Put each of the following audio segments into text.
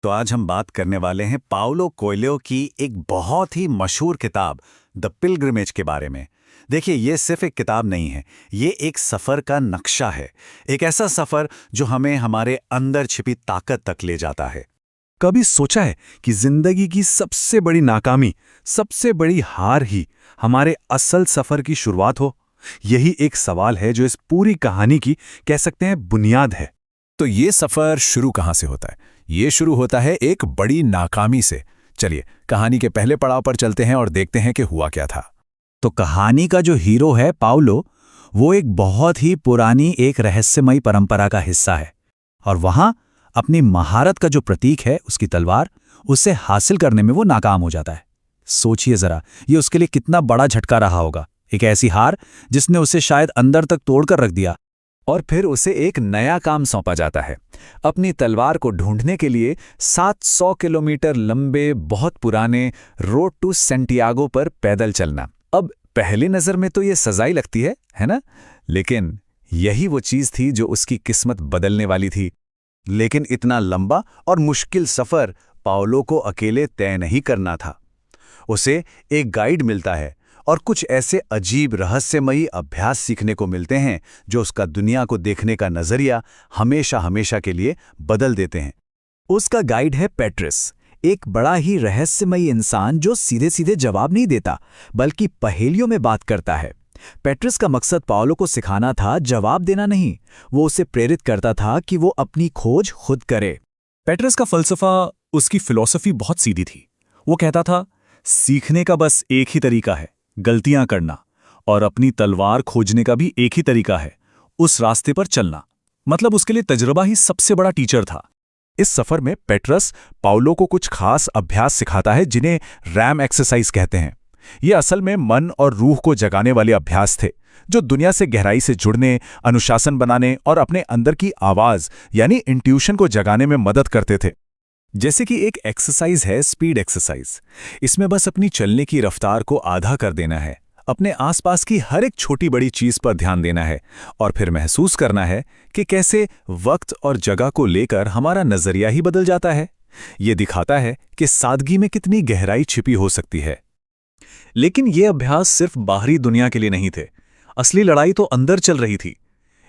तो आज हम बात करने वाले हैं पाउलो कोएल्हो की एक बहुत ही मशहूर किताब द पिलग्रिमेज के बारे में। देखिए, ये सिर्फ एक किताब नहीं है, ये एक सफ़र का नक्शा है। एक ऐसा सफ़र जो हमें हमारे अंदर छिपी ताकत तक ले जाता है। कभी सोचा है कि जिंदगी की सबसे बड़ी नाकामी, सबसे बड़ी हार ही हमारे असल सफर की शुरुआत हो? यही एक सवाल है जो इस पूरी कहानी की कह सकते हैं बुनियाद है। तो ये सफर शुरू कहाँ से होता है? ये शुरू होता है एक बड़ी नाकामी से। चलिए कहानी के पहले पड़ाव पर चलते हैं और देखते हैं कि हुआ क्या था। तो कहानी का जो हीरो है पाउलो, वो एक बहुत ही पुरानी एक रहस्यमयी परंपरा का हिस्सा है। और वहां अपनी महारत का जो प्रतीक है, उसकी तलवार, उसे हासिल करने में वो नाकाम हो जाता है। सोचिए जरा, ये उसके लिए कितना बड़ा झटका रहा होगा। एक ऐसी हार जिसने उसे शायद अंदर तक तोड़कर रख दिया। और फिर उसे एक नया काम सौंपा जाता है, अपनी तलवार को ढूंढने के लिए 700 किलोमीटर लंबे बहुत पुराने रोड टू सेंटियागो पर पैदल चलना। अब पहली नज़र में तो ये सजाई लगती है ना? लेकिन यही वो चीज़ थी जो उसकी किस्मत बदलने वाली थी। लेकिन इतना लंबा और मुश्किल सफ़र पाउलो को अकेले तय नहीं करना था। उसे एक गाइड मिलता है और कुछ ऐसे अजीब रहस्यमयी अभ्यास सीखने को मिलते हैं जो उसका दुनिया को देखने का नज़रिया हमेशा हमेशा के लिए बदल देते हैं। उसका गाइड है पेट्रस, एक बड़ा ही रहस्यमयी इंसान जो सीधे सीधे जवाब नहीं देता बल्कि पहेलियों में बात करता है। पेट्रस का मकसद पाउलो को सिखाना था, जवाब देना नहीं। वो उसे प्रेरित करता था कि वो अपनी खोज खुद करे। पेट्रस का फलसफा, उसकी फिलॉसफी बहुत सीधी थी। वो कहता था, सीखने का बस एक ही तरीका है, गलतियां करना, और अपनी तलवार खोजने का भी एक ही तरीका है, उस रास्ते पर चलना। मतलब उसके लिए तजुर्बा ही सबसे बड़ा टीचर था। इस सफर में पेट्रस पाउलो को कुछ खास अभ्यास सिखाता है जिन्हें रैम एक्सरसाइज कहते हैं। ये असल में मन और रूह को जगाने वाले अभ्यास थे जो दुनिया से गहराई से जुड़ने, अनुशासन बनाने और अपने अंदर की आवाज यानी इंट्यूशन को जगाने में मदद करते थे। जैसे कि एक एक्सरसाइज है स्पीड एक्सरसाइज। इसमें बस अपनी चलने की रफ्तार को आधा कर देना है, अपने आसपास की हर एक छोटी बड़ी चीज पर ध्यान देना है और फिर महसूस करना है कि कैसे वक्त और जगह को लेकर हमारा नजरिया ही बदल जाता है। ये दिखाता है कि सादगी में कितनी गहराई छिपी हो सकती है। लेकिन ये अभ्यास सिर्फ बाहरी दुनिया के लिए नहीं थे, असली लड़ाई तो अंदर चल रही थी।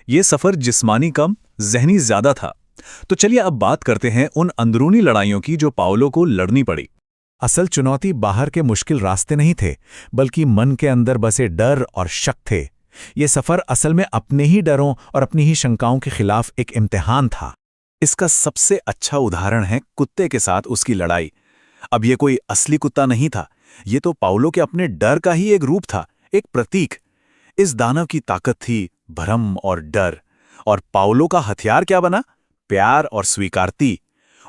ये सफर जिस्मानी कम, ज़हनी ज्यादा था। तो चलिए अब बात करते हैं उन अंदरूनी लड़ाइयों की जो पाउलो को लड़नी पड़ी। असल चुनौती बाहर के मुश्किल रास्ते नहीं थे, बल्कि मन के अंदर बसे डर और शक थे। ये सफर असल में अपने ही डरों और अपनी ही शंकाओं के खिलाफ एक इम्तिहान था। इसका सबसे अच्छा उदाहरण है कुत्ते के साथ उसकी लड़ाई। अब ये कोई असली कुत्ता नहीं था, ये तो पाउलो के अपने डर का ही एक रूप था, एक प्रतीक। इस दानव की ताकत थी भ्रम और डर, और पाउलो का हथियार क्या बना? प्यार और स्वीकारती।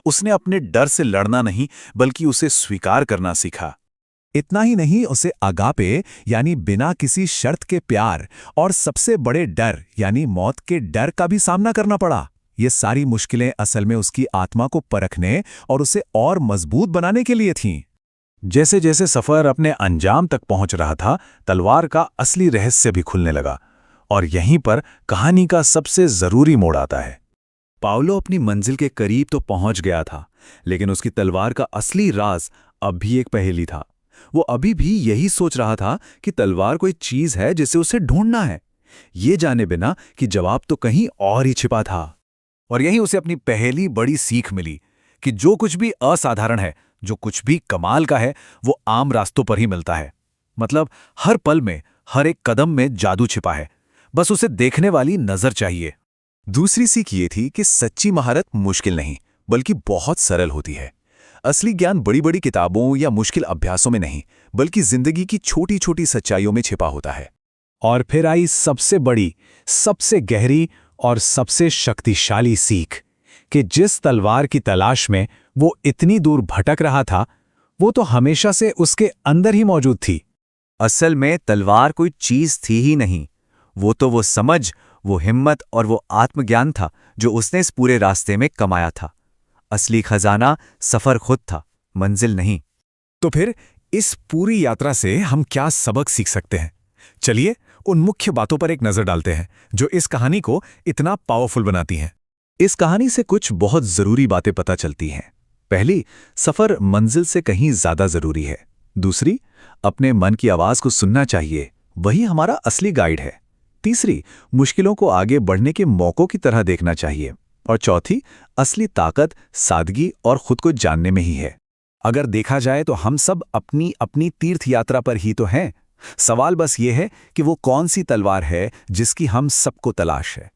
उसने अपने डर से लड़ना नहीं बल्कि उसे स्वीकार करना सीखा। इतना ही नहीं, उसे आगापे यानी बिना किसी शर्त के प्यार और सबसे बड़े डर यानी मौत के डर का भी सामना करना पड़ा। ये सारी मुश्किलें असल में उसकी आत्मा को परखने और उसे और मजबूत बनाने के लिए थीं। जैसे जैसे सफर अपने अंजाम तक पहुंच रहा था, तलवार का असली रहस्य भी खुलने लगा। और यहीं पर कहानी का सबसे जरूरी मोड़ आता है। पाउलो अपनी मंजिल के करीब तो पहुंच गया था, लेकिन उसकी तलवार का असली राज अब भी एक पहेली था। वो अभी भी यही सोच रहा था कि तलवार कोई चीज है जिसे उसे ढूंढना है, ये जाने बिना कि जवाब तो कहीं और ही छिपा था। और यहीं उसे अपनी पहली बड़ी सीख मिली कि जो कुछ भी असाधारण है, जो कुछ भी कमाल का है, वो आम रास्तों पर ही मिलता है। मतलब हर पल में, हर एक कदम में जादू छिपा है, बस उसे देखने वाली नजर चाहिए। दूसरी सीख ये थी कि सच्ची महारत मुश्किल नहीं बल्कि बहुत सरल होती है। असली ज्ञान बड़ी बड़ी किताबों या मुश्किल अभ्यासों में नहीं, बल्कि जिंदगी की छोटी छोटी सच्चाइयों में छिपा होता है। और फिर आई सबसे बड़ी, सबसे गहरी और सबसे शक्तिशाली सीख कि जिस तलवार की तलाश में वो इतनी दूर भटक रहा था, वो तो हमेशा से उसके अंदर ही मौजूद थी। असल में तलवार कोई चीज थी ही नहीं, वो तो वो समझ, वो हिम्मत और वो आत्मज्ञान था जो उसने इस पूरे रास्ते में कमाया था। असली खजाना सफर खुद था, मंजिल नहीं। तो फिर इस पूरी यात्रा से हम क्या सबक सीख सकते हैं? चलिए उन मुख्य बातों पर एक नजर डालते हैं जो इस कहानी को इतना पावरफुल बनाती हैं। इस कहानी से कुछ बहुत जरूरी बातें पता चलती हैं। पहली, सफर मंजिल से कहीं ज्यादा जरूरी है। दूसरी, अपने मन की आवाज को सुनना चाहिए, वही हमारा असली गाइड है। तीसरी, मुश्किलों को आगे बढ़ने के मौकों की तरह देखना चाहिए। और चौथी, असली ताकत सादगी और खुद को जानने में ही है। अगर देखा जाए तो हम सब अपनी अपनी तीर्थ यात्रा पर ही तो हैं। सवाल बस ये है कि वो कौन सी तलवार है जिसकी हम सबको तलाश है।